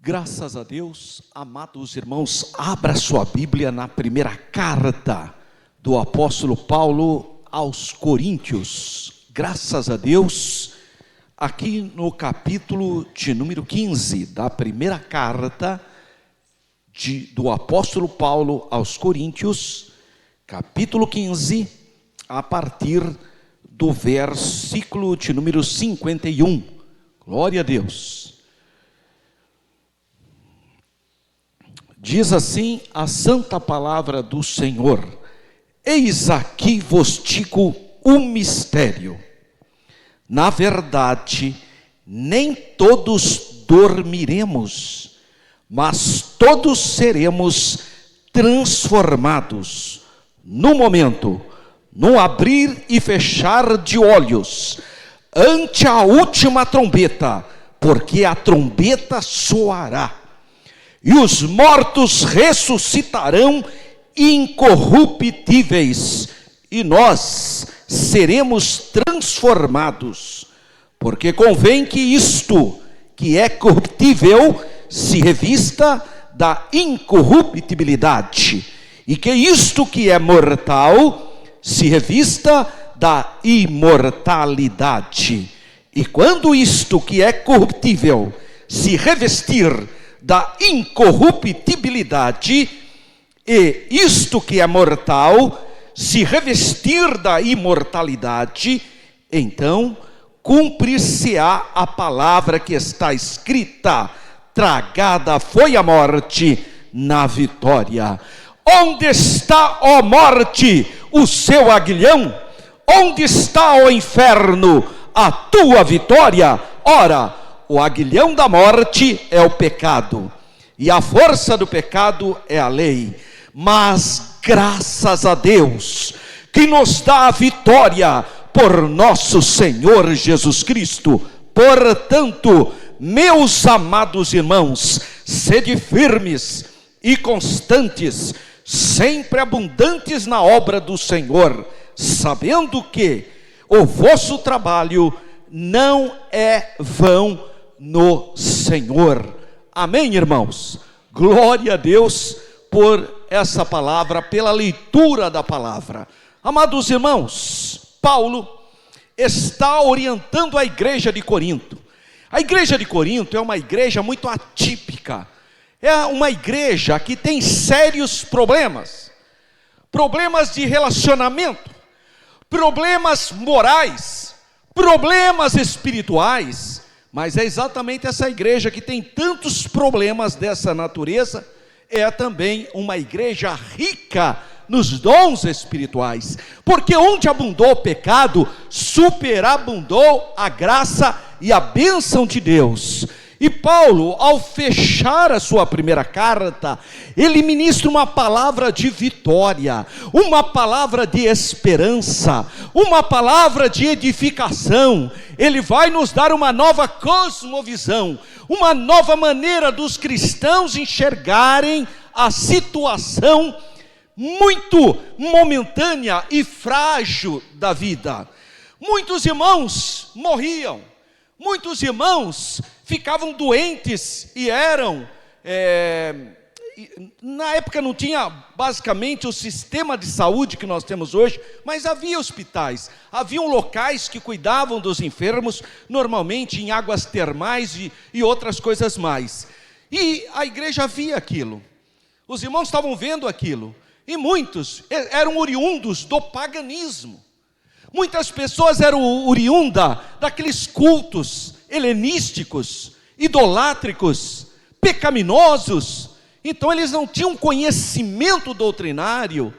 Graças a Deus, amados irmãos, abra sua Bíblia na primeira carta do apóstolo Paulo aos Coríntios. Graças a Deus, aqui no capítulo de número 15 da primeira carta do apóstolo Paulo aos Coríntios, capítulo 15, a partir do versículo de número 51. Glória a Deus. Diz assim a santa palavra do Senhor: eis aqui vos digo um mistério. Na verdade, nem todos dormiremos, mas todos seremos transformados, no momento, no abrir e fechar de olhos, ante a última trombeta, porque a trombeta soará. E os mortos ressuscitarão incorruptíveis, e nós seremos transformados, porque convém que isto que é corruptível se revista da incorruptibilidade, e que isto que é mortal se revista da imortalidade. E quando isto que é corruptível se revestir da incorruptibilidade, e isto que é mortal se revestir da imortalidade, então cumprir-se-á a palavra que está escrita: tragada foi a morte na vitória. Onde está, ó morte, o seu aguilhão? Onde está, ó inferno, a tua vitória? Ora, o aguilhão da morte é o pecado, e a força do pecado é a lei. Mas graças a Deus, que nos dá a vitória por nosso Senhor Jesus Cristo. Portanto, meus amados irmãos, sede firmes e constantes, sempre abundantes na obra do Senhor, sabendo que o vosso trabalho não é vão no Senhor. Amém, irmãos? Glória a Deus por essa palavra, pela leitura da palavra. Amados irmãos, Paulo está orientando a igreja de Corinto. A igreja de Corinto é uma igreja muito atípica. É uma igreja que tem sérios problemas. Problemas de relacionamento, problemas morais, problemas espirituais. Mas é exatamente essa igreja que tem tantos problemas dessa natureza, é também uma igreja rica nos dons espirituais, porque onde abundou o pecado, superabundou a graça e a bênção de Deus. E Paulo, ao fechar a sua primeira carta, ele ministra uma palavra de vitória, uma palavra de esperança, uma palavra de edificação. Ele vai nos dar uma nova cosmovisão, uma nova maneira dos cristãos enxergarem a situação muito momentânea e frágil da vida. Muitos irmãos morriam, muitos irmãos ficavam doentes e eram, na época não tinha basicamente o sistema de saúde que nós temos hoje, mas havia hospitais, haviam locais que cuidavam dos enfermos, normalmente em águas termais e outras coisas mais. E a igreja via aquilo, os irmãos estavam vendo aquilo, e muitos eram oriundos do paganismo. Muitas pessoas eram oriundas daqueles cultos helenísticos, idolátricos, pecaminosos. Então eles não tinham conhecimento doutrinário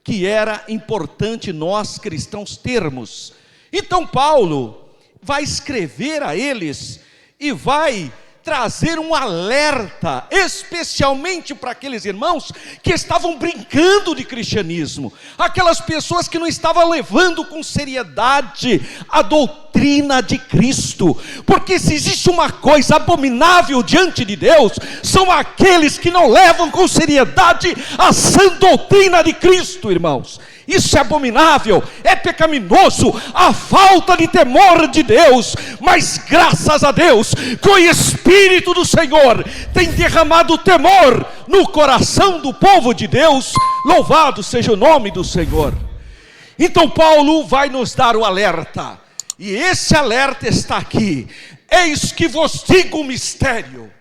que era importante nós cristãos termos. Então Paulo vai escrever a eles e vai trazer um alerta, especialmente para aqueles irmãos que estavam brincando de cristianismo, aquelas pessoas que não estavam levando com seriedade a doutrina de Cristo, porque se existe uma coisa abominável diante de Deus, são aqueles que não levam com seriedade a sã doutrina de Cristo, irmãos. Isso é abominável, é pecaminoso, a falta de temor de Deus. Mas graças a Deus, que o Espírito do Senhor tem derramado temor no coração do povo de Deus. Louvado seja o nome do Senhor. Então Paulo vai nos dar o alerta, e esse alerta está aqui: eis que vos digo um mistério.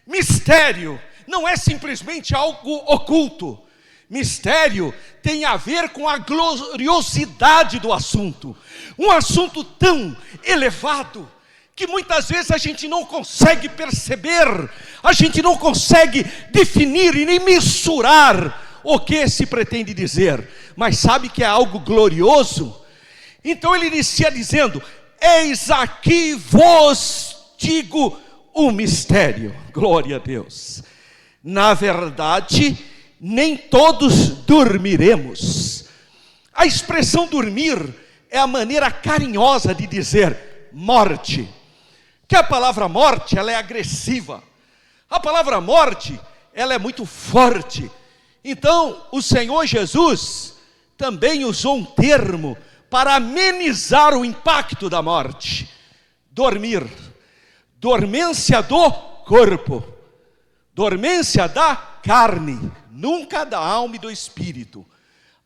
Mistério não é simplesmente algo oculto. Mistério tem a ver com a gloriosidade do assunto. Um assunto tão elevado que muitas vezes a gente não consegue perceber, a gente não consegue definir e nem mensurar o que se pretende dizer. Mas sabe que é algo glorioso? Então ele inicia dizendo: eis aqui vos digo um mistério. Glória a Deus. Na verdade, nem todos dormiremos. A expressão dormir é a maneira carinhosa de dizer morte. Que a palavra morte, ela é agressiva. A palavra morte, ela é muito forte. Então, o Senhor Jesus também usou um termo para amenizar o impacto da morte: dormir. Dormência do corpo, dormência da carne, nunca da alma e do espírito.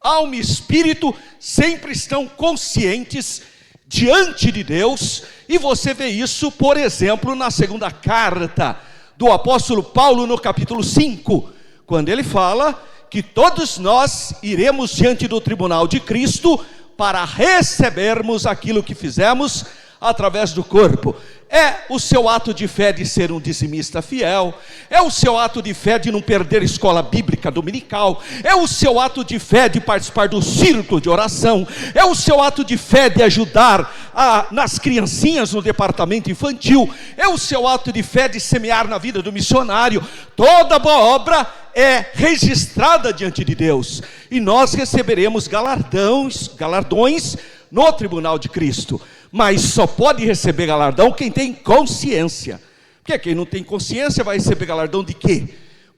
Alma e espírito sempre estão conscientes diante de Deus, e você vê isso, por exemplo, na segunda carta do apóstolo Paulo, no capítulo 5, quando ele fala que todos nós iremos diante do tribunal de Cristo para recebermos aquilo que fizemos através do corpo. É o seu ato de fé de ser um dizimista fiel, é o seu ato de fé de não perder a escola bíblica dominical, é o seu ato de fé de participar do círculo de oração, é o seu ato de fé de ajudar nas criancinhas no departamento infantil, é o seu ato de fé de semear na vida do missionário. Toda boa obra é registrada diante de Deus, e nós receberemos galardões no tribunal de Cristo. Mas só pode receber galardão quem tem consciência. Porque quem não tem consciência vai receber galardão de quê?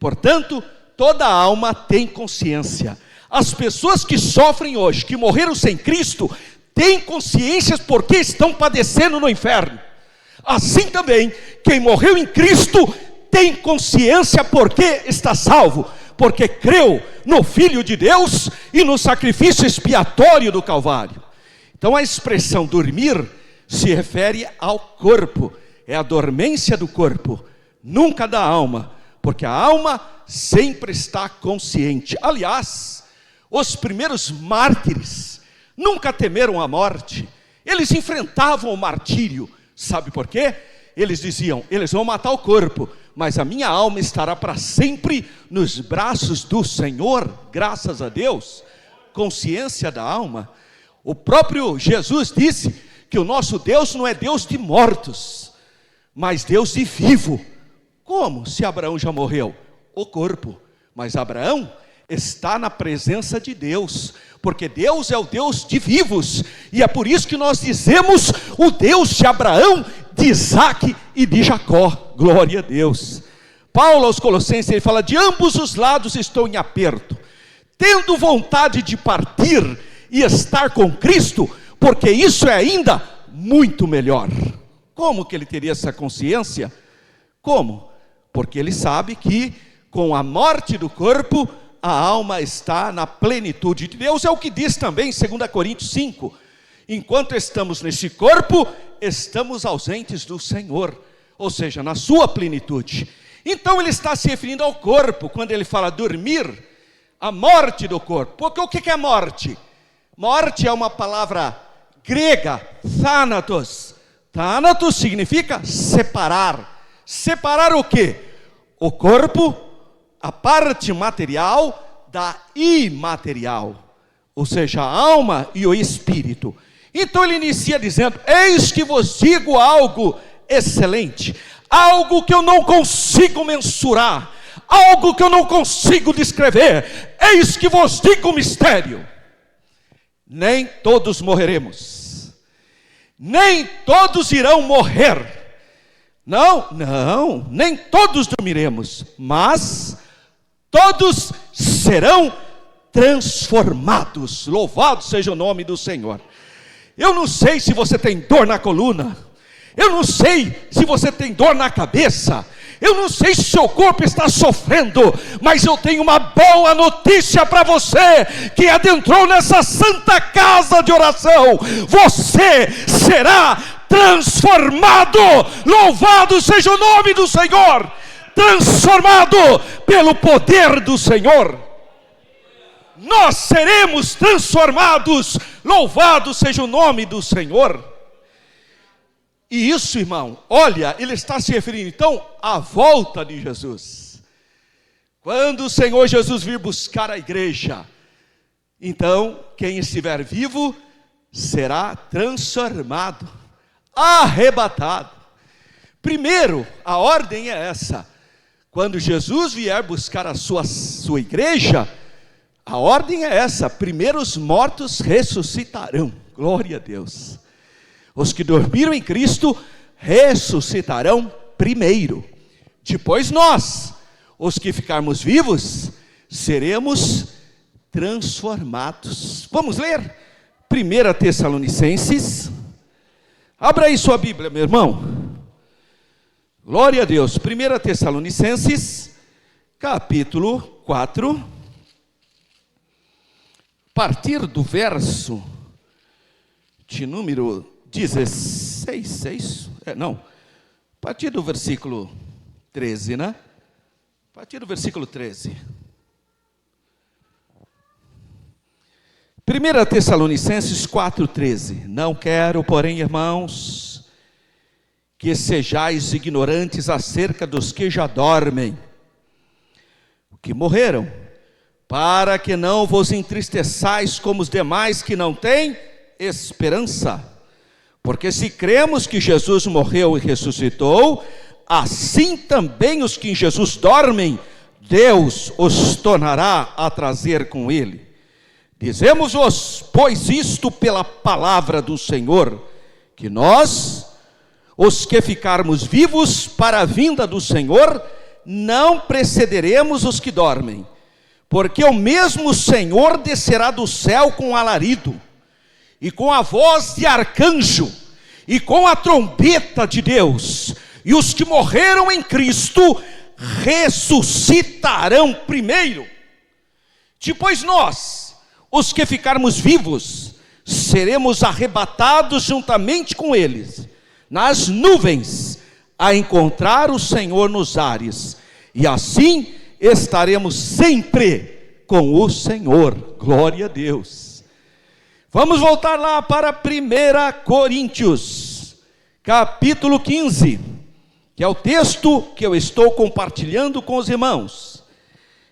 Portanto, toda alma tem consciência. As pessoas que sofrem hoje, que morreram sem Cristo, têm consciência porque estão padecendo no inferno. Assim também, quem morreu em Cristo tem consciência porque está salvo, porque creu no Filho de Deus e no sacrifício expiatório do Calvário. Então a expressão dormir se refere ao corpo, é a dormência do corpo, nunca da alma, porque a alma sempre está consciente. Aliás, os primeiros mártires nunca temeram a morte, eles enfrentavam o martírio. Sabe por quê? Eles diziam: eles vão matar o corpo, mas a minha alma estará para sempre nos braços do Senhor. Graças a Deus. Consciência da alma. O próprio Jesus disse que o nosso Deus não é Deus de mortos, mas Deus de vivo. Como? Se Abraão já morreu? O corpo. Mas Abraão está na presença de Deus, porque Deus é o Deus de vivos, e é por isso que nós dizemos o Deus de Abraão, de Isaac e de Jacó. Glória a Deus. Paulo aos Colossenses, ele fala: de ambos os lados estou em aperto, tendo vontade de partir e estar com Cristo, porque isso é ainda muito melhor. Como que ele teria essa consciência? Como? Porque ele sabe que com a morte do corpo, a alma está na plenitude de Deus. É o que diz também em 2 Coríntios 5. Enquanto estamos nesse corpo, estamos ausentes do Senhor, ou seja, na sua plenitude. Então ele está se referindo ao corpo, quando ele fala dormir, a morte do corpo. Porque o que é morte? Morte é uma palavra grega, thanatos. Thanatos significa separar. Separar o quê? O corpo, a parte material da imaterial, ou seja, a alma e o espírito. Então ele inicia dizendo: eis que vos digo algo excelente, algo que eu não consigo mensurar, algo que eu não consigo descrever. Eis que vos digo um mistério. Nem todos morreremos, nem todos irão morrer. Não, nem todos dormiremos, mas todos serão transformados. Louvado seja o nome do Senhor. Eu não sei se você tem dor na coluna, eu não sei se você tem dor na cabeça, eu não sei se seu corpo está sofrendo, mas eu tenho uma boa notícia para você que adentrou nessa santa casa de oração. Você será transformado. Louvado seja o nome do Senhor. Transformado pelo poder do Senhor. Nós seremos transformados. Louvado seja o nome do Senhor. E isso, irmão, olha, ele está se referindo então à volta de Jesus. Quando o Senhor Jesus vir buscar a igreja, então quem estiver vivo será transformado, arrebatado. Primeiro, a ordem é essa: quando Jesus vier buscar a sua igreja, a ordem é essa: primeiro os mortos ressuscitarão. Glória a Deus. Os que dormiram em Cristo ressuscitarão primeiro. Depois nós, os que ficarmos vivos, seremos transformados. Vamos ler 1 Tessalonicenses. Abra aí sua Bíblia, meu irmão. Glória a Deus. 1 Tessalonicenses, capítulo 4. A partir do verso de número 16, a partir do versículo 13, né? A partir do versículo 13. 1 Tessalonicenses 4,13. Não quero, porém, irmãos, que sejais ignorantes acerca dos que já dormem, que morreram, para que não vos entristeçais como os demais que não têm esperança. Porque se cremos que Jesus morreu e ressuscitou, assim também os que em Jesus dormem, Deus os tornará a trazer com ele. Dizemos-vos, pois, isto pela palavra do Senhor, que nós, os que ficarmos vivos para a vinda do Senhor, não precederemos os que dormem. Porque o mesmo Senhor descerá do céu com alarido, e com a voz de arcanjo, e com a trombeta de Deus, e os que morreram em Cristo ressuscitarão primeiro. Depois nós, os que ficarmos vivos, seremos arrebatados juntamente com eles, nas nuvens, a encontrar o Senhor nos ares, e assim estaremos sempre com o Senhor. Glória a Deus. Vamos voltar lá para 1 Coríntios, capítulo 15, que é o texto que eu estou compartilhando com os irmãos.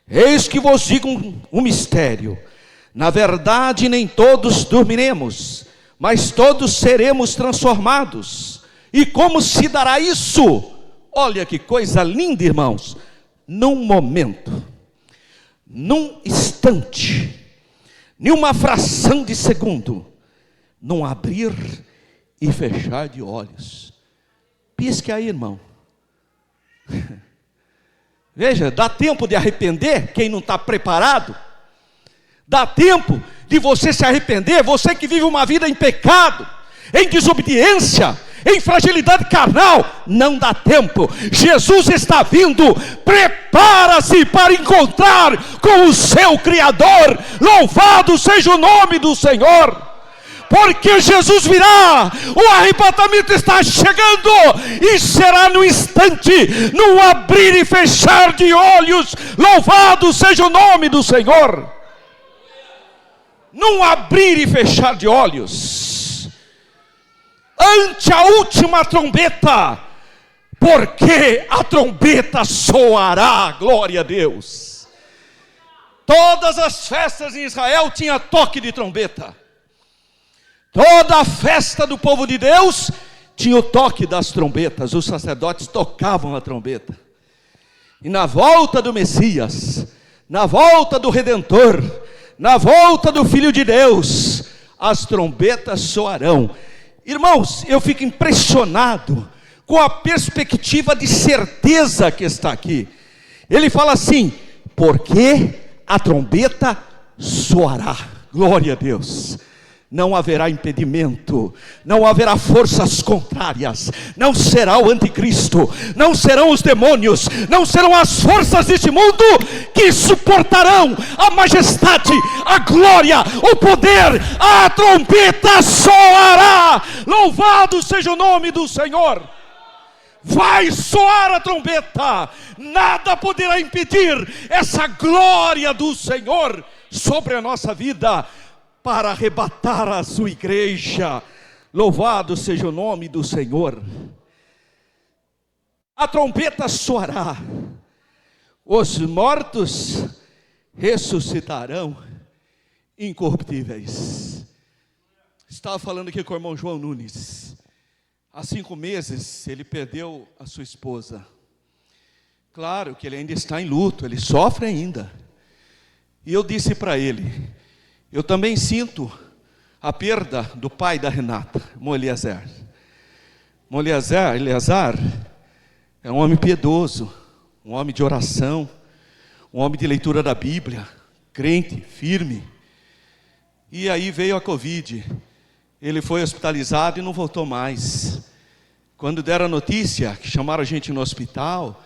Eis que vos digo um mistério: na verdade nem todos dormiremos, mas todos seremos transformados. E como se dará isso? Olha que coisa linda, irmãos. Num momento, num instante, em uma fração de segundo, num abrir e fechar de olhos. Pisque aí, irmão. Veja, dá tempo de arrepender quem não está preparado. Dá tempo de você se arrepender, você que vive uma vida em pecado, em desobediência, em fragilidade carnal. Não dá tempo. Jesus está vindo. Prepara-se para encontrar com o seu Criador. Louvado seja o nome do Senhor. Porque Jesus virá. O arrebatamento está chegando, e será no instante, no abrir e fechar de olhos. Louvado seja o nome do Senhor. Num abrir e fechar de olhos, ante a última trombeta, porque a trombeta soará. Glória a Deus. Todas as festas em Israel tinham toque de trombeta. Toda a festa do povo de Deus tinha o toque das trombetas. Os sacerdotes tocavam a trombeta. E na volta do Messias, na volta do Redentor, na volta do Filho de Deus, as trombetas soarão. Irmãos, eu fico impressionado com a perspectiva de certeza que está aqui. Ele fala assim: porque a trombeta soará. Glória a Deus. Não haverá impedimento, não haverá forças contrárias, não será o anticristo, não serão os demônios, não serão as forças deste mundo que suportarão a majestade, a glória, o poder. A trombeta soará. Louvado seja o nome do Senhor. Vai soar a trombeta, nada poderá impedir essa glória do Senhor sobre a nossa vida, para arrebatar a sua igreja. Louvado seja o nome do Senhor. A trombeta soará, os mortos ressuscitarão incorruptíveis. Estava falando aqui com o irmão João Nunes. Há 5 meses ele perdeu a sua esposa. Claro que ele ainda está em luto, ele sofre ainda. E eu disse para ele: eu também sinto a perda do pai da Renata, irmão Eliezer. Irmão Eleazar é um homem piedoso, um homem de oração, um homem de leitura da Bíblia, crente, firme. E aí veio a Covid, ele foi hospitalizado e não voltou mais. Quando deram a notícia, que chamaram a gente no hospital,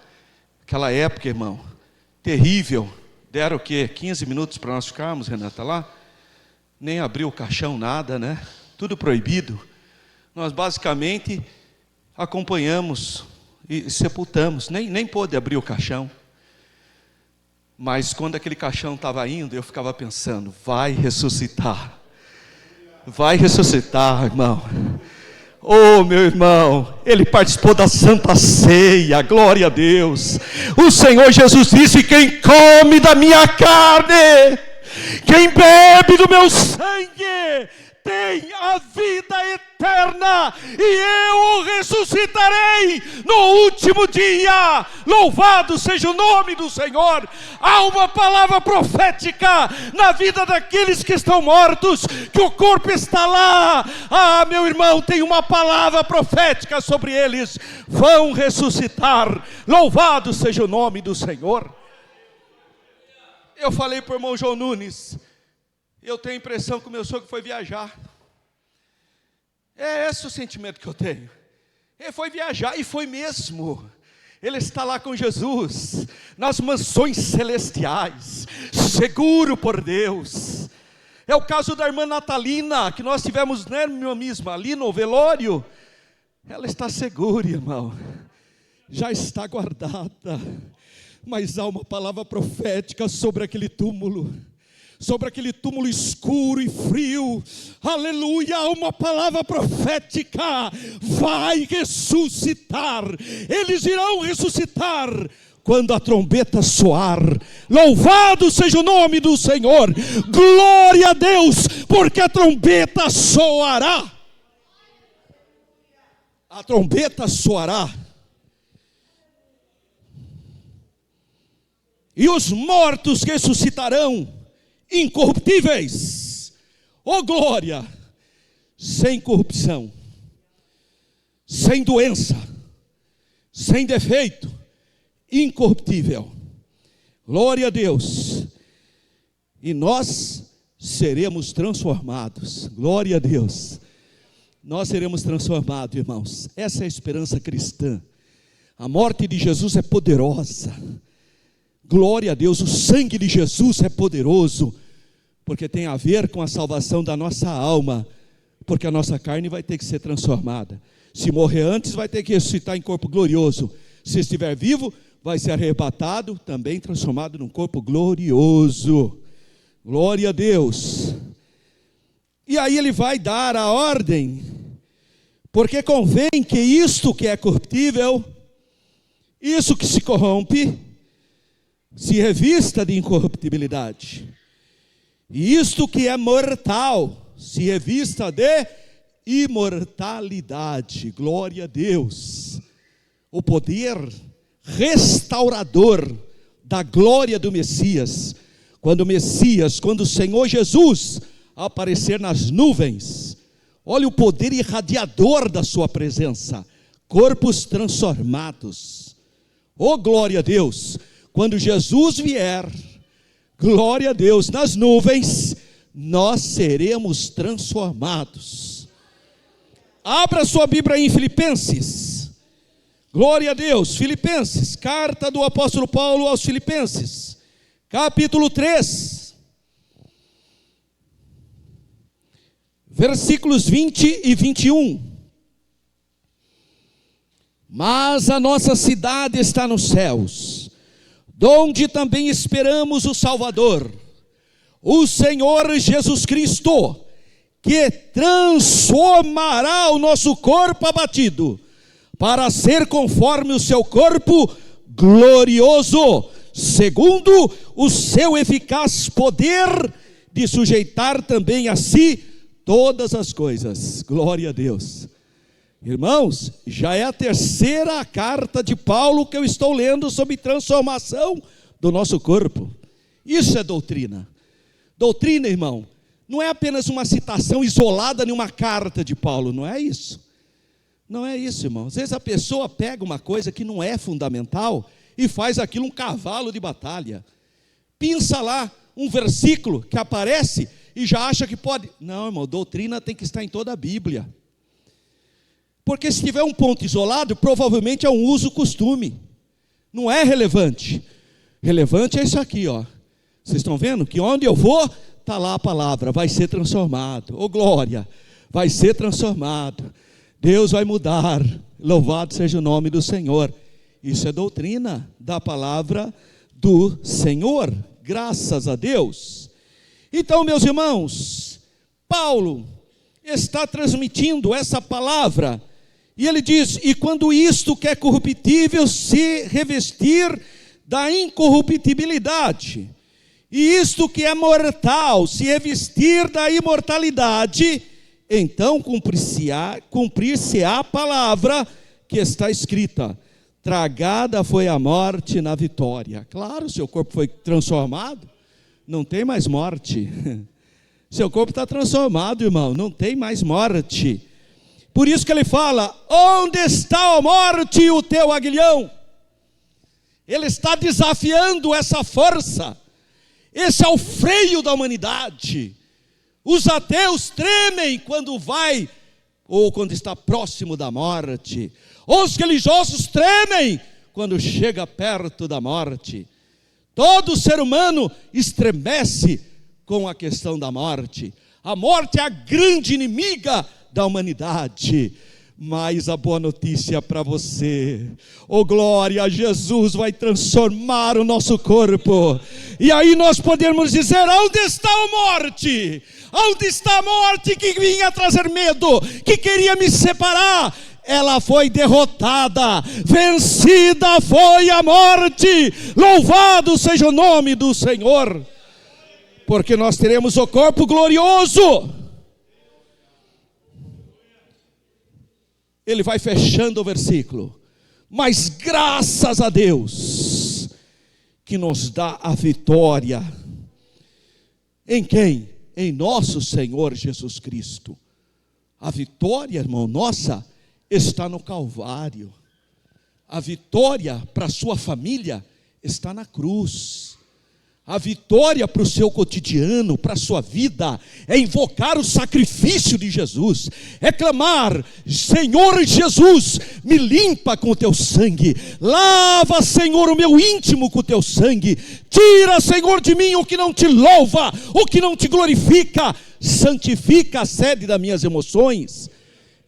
aquela época, irmão, terrível, deram o quê? 15 minutos para nós ficarmos, Renata, lá? Nem abriu o caixão, nada, né? Tudo proibido. Nós basicamente acompanhamos e sepultamos, nem pôde abrir o caixão. Mas quando aquele caixão estava indo, eu ficava pensando: vai ressuscitar, irmão. Oh, meu irmão, ele participou da Santa Ceia, glória a Deus. O Senhor Jesus disse: quem come da minha carne, quem bebe do meu sangue, tem a vida eterna, e eu o ressuscitarei no último dia. Louvado seja o nome do Senhor. Há uma palavra profética na vida daqueles que estão mortos, que o corpo está lá. Ah, meu irmão, tem uma palavra profética sobre eles: vão ressuscitar. Louvado seja o nome do Senhor. Eu falei para o irmão João Nunes: eu tenho a impressão que o meu sogro foi viajar. É esse o sentimento que eu tenho. Ele foi viajar, e foi mesmo. Ele está lá com Jesus, nas mansões celestiais, seguro por Deus. É o caso da irmã Natalina, que nós tivemos, né, minha mesma, ali no velório. Ela está segura, irmão, já está guardada. Mas há uma palavra profética sobre aquele túmulo escuro e frio. Aleluia, há uma palavra profética: vai ressuscitar. Eles irão ressuscitar quando a trombeta soar. Louvado seja o nome do Senhor. Glória a Deus, porque a trombeta soará. A trombeta soará. E os mortos ressuscitarão incorruptíveis. Oh glória! Sem corrupção, sem doença, sem defeito, incorruptível. Glória a Deus. E nós seremos transformados. Glória a Deus. Nós seremos transformados, irmãos. Essa é a esperança cristã. A morte de Jesus é poderosa. Glória a Deus, o sangue de Jesus é poderoso, porque tem a ver com a salvação da nossa alma, porque a nossa carne vai ter que ser transformada. Se morrer antes, vai ter que ressuscitar em corpo glorioso. Se estiver vivo, vai ser arrebatado, também transformado num corpo glorioso. Glória a Deus. E aí ele vai dar a ordem, porque convém que isto que é corruptível, isso que se corrompe, se revista de incorruptibilidade, e isto que é mortal se revista de imortalidade. Glória a Deus. O poder restaurador da glória do Messias, quando o Senhor Jesus aparecer nas nuvens, olha o poder irradiador da sua presença, corpos transformados. Oh glória a Deus. Quando Jesus vier Glória a Deus, nas nuvens nós seremos transformados. Abra sua Bíblia aí em Filipenses. Glória a Deus, Filipenses, carta do apóstolo Paulo aos Filipenses, capítulo 3, versículos 20 e 21. Mas a nossa cidade está nos céus, donde também esperamos o Salvador, o Senhor Jesus Cristo, que transformará o nosso corpo abatido, para ser conforme o seu corpo glorioso, segundo o seu eficaz poder de sujeitar também a si todas as coisas. Glória a Deus. Irmãos, já é a terceira carta de Paulo que eu estou lendo sobre transformação do nosso corpo. Isso é doutrina. Doutrina, irmão, não é apenas uma citação isolada em uma carta de Paulo, não é isso. Não é isso, irmão. Às vezes a pessoa pega uma coisa que não é fundamental e faz aquilo um cavalo de batalha. Pinça lá um versículo que aparece e já acha que pode. Não, irmão, doutrina tem que estar em toda a Bíblia. Porque se tiver um ponto isolado, provavelmente é um uso-costume. Não é relevante. Relevante é isso aqui, ó. Vocês estão vendo que onde eu vou, está lá a palavra, vai ser transformado. Ô glória, vai ser transformado. Deus vai mudar, louvado seja o nome do Senhor. Isso é doutrina da palavra do Senhor, graças a Deus. Então, meus irmãos, Paulo está transmitindo essa palavra, e ele diz: e quando isto que é corruptível se revestir da incorruptibilidade, e isto que é mortal se revestir da imortalidade, então cumprir-se-á a palavra que está escrita: tragada foi a morte na vitória. Claro, seu corpo foi transformado, não tem mais morte. Seu corpo está transformado, irmão, não tem mais morte. Por isso que ele fala: onde está a morte, o teu aguilhão? Ele está desafiando essa força. Esse é o freio da humanidade. Os ateus tremem quando vai ou quando está próximo da morte. Os religiosos tremem quando chega perto da morte. Todo ser humano estremece com a questão da morte. A morte é a grande inimiga da humanidade. Mas a boa notícia para você: oh glória, Jesus vai transformar o nosso corpo. E aí nós podemos dizer: onde está a morte? Onde está a morte que vinha trazer medo, que queria me separar? Ela foi derrotada, vencida foi a morte. Louvado seja o nome do Senhor, porque nós teremos o corpo glorioso. Ele vai fechando o versículo: mas graças a Deus que nos dá a vitória. Em quem? Em nosso Senhor Jesus Cristo. A vitória, irmão, nossa, está no Calvário. A vitória para a sua família está na cruz. A vitória para o seu cotidiano, para a sua vida, é invocar o sacrifício de Jesus, é clamar: Senhor Jesus, me limpa com o teu sangue, lava, Senhor, o meu íntimo com o teu sangue, tira, Senhor, de mim o que não te louva, o que não te glorifica, santifica a sede das minhas emoções.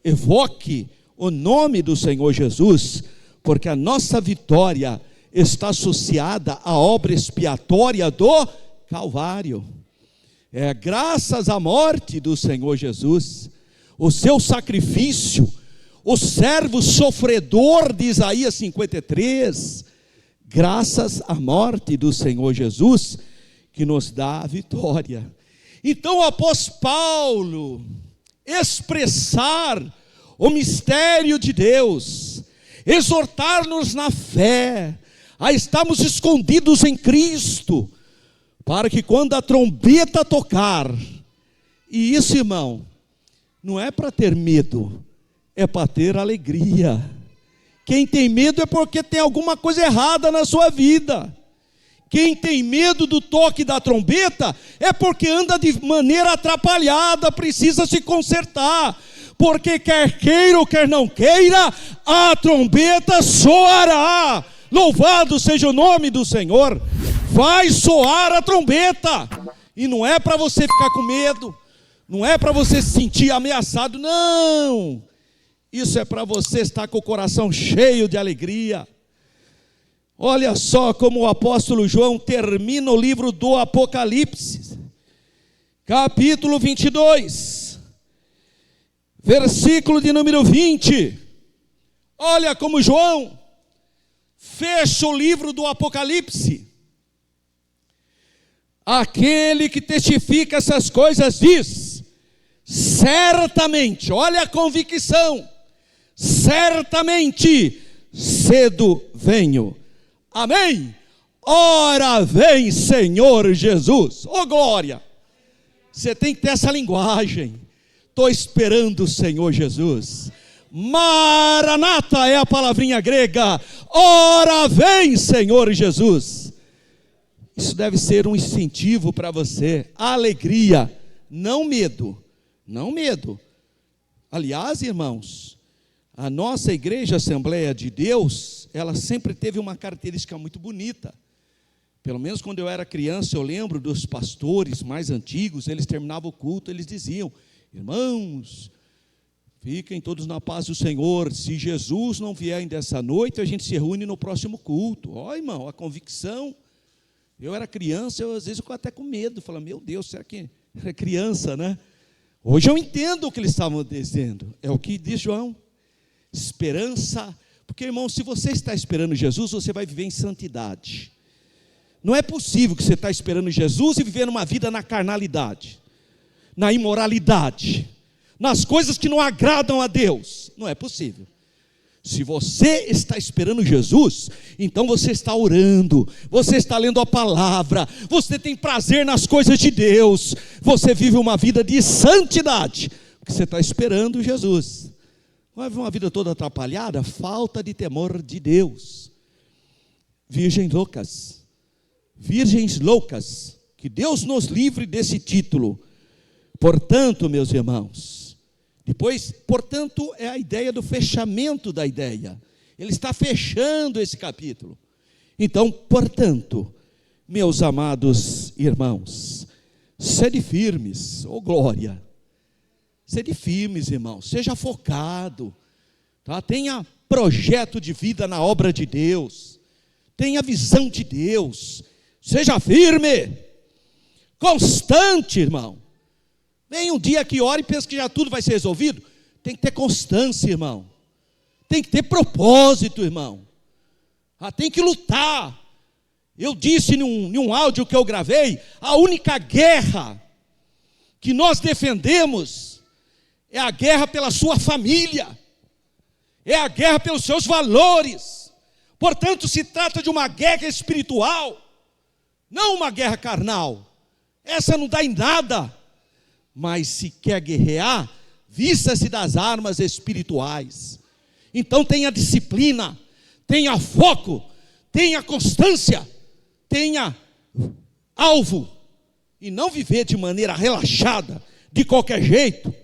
Evoque o nome do Senhor Jesus, porque a nossa vitória está associada à obra expiatória do Calvário. É graças à morte do Senhor Jesus, o seu sacrifício, o servo sofredor de Isaías 53, graças à morte do Senhor Jesus, que nos dá a vitória. Então, após Paulo expressar o mistério de Deus, exortar-nos na fé, a estarmos escondidos em Cristo, para que quando a trombeta tocar, e isso, irmão, não é para ter medo, é para ter alegria. Quem tem medo é porque tem alguma coisa errada na sua vida. Quem tem medo do toque da trombeta é porque anda de maneira atrapalhada, precisa se consertar. Porque quer queira ou quer não queira, a trombeta soará. Louvado seja o nome do Senhor. Vai soar a trombeta. E não é para você ficar com medo, não é para você se sentir ameaçado, não. Isso é para você estar com o coração cheio de alegria. Olha só como o apóstolo João termina o livro do Apocalipse, capítulo 22, versículo de número 20. Olha como João fecha o livro do Apocalipse. Aquele que testifica essas coisas diz: certamente, olha a convicção, certamente, cedo venho. Amém? Ora vem, Senhor Jesus. Oh glória! Você tem que ter essa linguagem. Estou esperando o Senhor Jesus. Maranata é a palavrinha grega. Ora vem, Senhor Jesus. Isso deve ser um incentivo para você. Alegria, não medo. Não medo. Aliás, irmãos, a nossa igreja Assembleia de Deus, ela sempre teve uma característica muito bonita. Pelo menos quando eu era criança, eu lembro dos pastores mais antigos, eles terminavam o culto, eles diziam: irmãos, fiquem todos na paz do Senhor. Se Jesus não vier ainda essa noite, a gente se reúne no próximo culto. Ó, irmão, a convicção. Eu era criança, às vezes eu ficava até com medo. Falava: meu Deus, será que era criança, né? Hoje eu entendo o que eles estavam dizendo. É o que diz João. Esperança. Porque, irmão, se você está esperando Jesus, você vai viver em santidade. Não é possível que você está esperando Jesus e vivendo uma vida na carnalidade, na imoralidade, nas coisas que não agradam a Deus. Não é possível. Se você está esperando Jesus, então você está orando, você está lendo a palavra, você tem prazer nas coisas de Deus, você vive uma vida de santidade, porque você está esperando Jesus. Vai viver uma vida toda atrapalhada, falta de temor de Deus. Virgens loucas, que Deus nos livre desse título. Portanto, meus irmãos, depois, portanto, é a ideia do fechamento da ideia. Ele está fechando esse capítulo. Então, portanto, meus amados irmãos, sede firmes, oh glória. Sede firmes, irmãos, seja focado, tá? Tenha projeto de vida na obra de Deus, tenha visão de Deus, seja firme, constante, irmão. Vem um dia que ora e pensa que já tudo vai ser resolvido. Tem que ter constância, irmão. Tem que ter propósito, irmão. Tem que lutar. Eu disse num áudio que eu gravei, a única guerra que nós defendemos é a guerra pela sua família, é a guerra pelos seus valores. Portanto, se trata de uma guerra espiritual, não uma guerra carnal. Essa não dá em nada. Mas se quer guerrear, vista-se das armas espirituais. Então tenha disciplina, tenha foco, tenha constância, tenha alvo, e não viver de maneira relaxada, de qualquer jeito.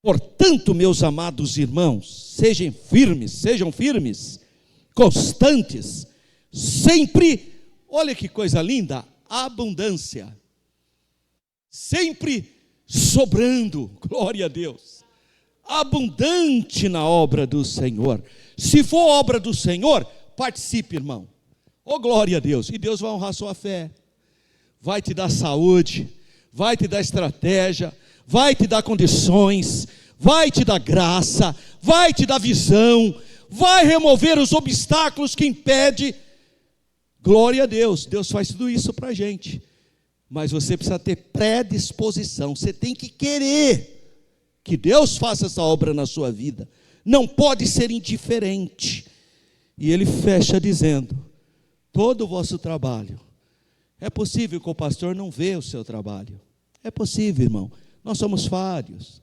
Portanto, meus amados irmãos, sejam firmes, constantes, sempre, olha que coisa linda, abundância. Sempre sobrando, glória a Deus, abundante na obra do Senhor. Se for obra do Senhor, participe, irmão. Oh glória a Deus, e Deus vai honrar sua fé, vai te dar saúde, vai te dar estratégia, vai te dar condições, vai te dar graça, vai te dar visão, vai remover os obstáculos que impedem. Glória a Deus, Deus faz tudo isso para a gente. Mas você precisa ter predisposição, você tem que querer que Deus faça essa obra na sua vida, não pode ser indiferente. E ele fecha dizendo: todo o vosso trabalho, é possível que o pastor não vê o seu trabalho, é possível, irmão, nós somos falhos,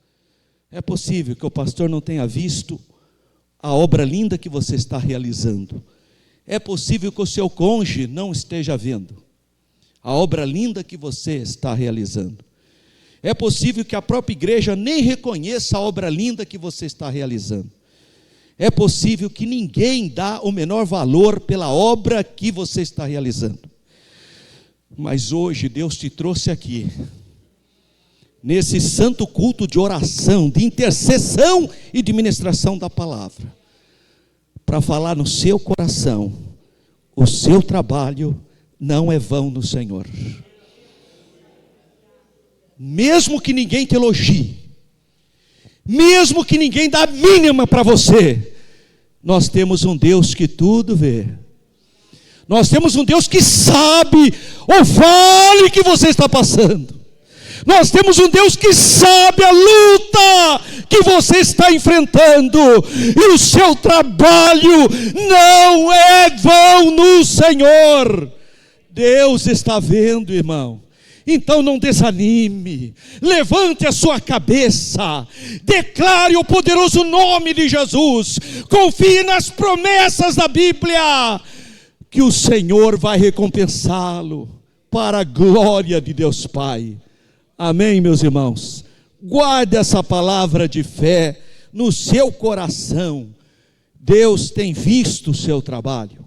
é possível que o pastor não tenha visto a obra linda que você está realizando, É possível que o seu cônjuge não esteja vendo a obra linda que você está realizando. É possível que a própria igreja nem reconheça a obra linda que você está realizando. É possível que ninguém dá o menor valor pela obra que você está realizando. Mas hoje Deus te trouxe aqui, nesse santo culto de oração, de intercessão e de ministração da palavra, para falar no seu coração: o seu trabalho não é vão no Senhor. Mesmo que ninguém te elogie, mesmo que ninguém dá a mínima para você, nós temos um Deus que tudo vê. Nós temos um Deus que sabe o vale que você está passando. Nós temos um Deus que sabe a luta que você está enfrentando, e o seu trabalho não é vão no Senhor. Deus está vendo, irmão. Então não desanime, levante a sua cabeça, declare o poderoso nome de Jesus, confie nas promessas da Bíblia, que o Senhor vai recompensá-lo para a glória de Deus Pai. Amém, meus irmãos? Guarde essa palavra de fé no seu coração. Deus tem visto o seu trabalho,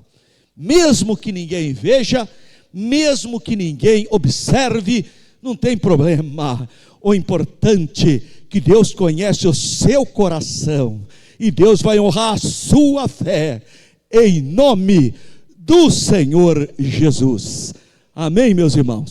mesmo que ninguém veja, mesmo que ninguém observe, não tem problema. O importante é que Deus conhece o seu coração, e Deus vai honrar a sua fé, em nome do Senhor Jesus. Amém, meus irmãos?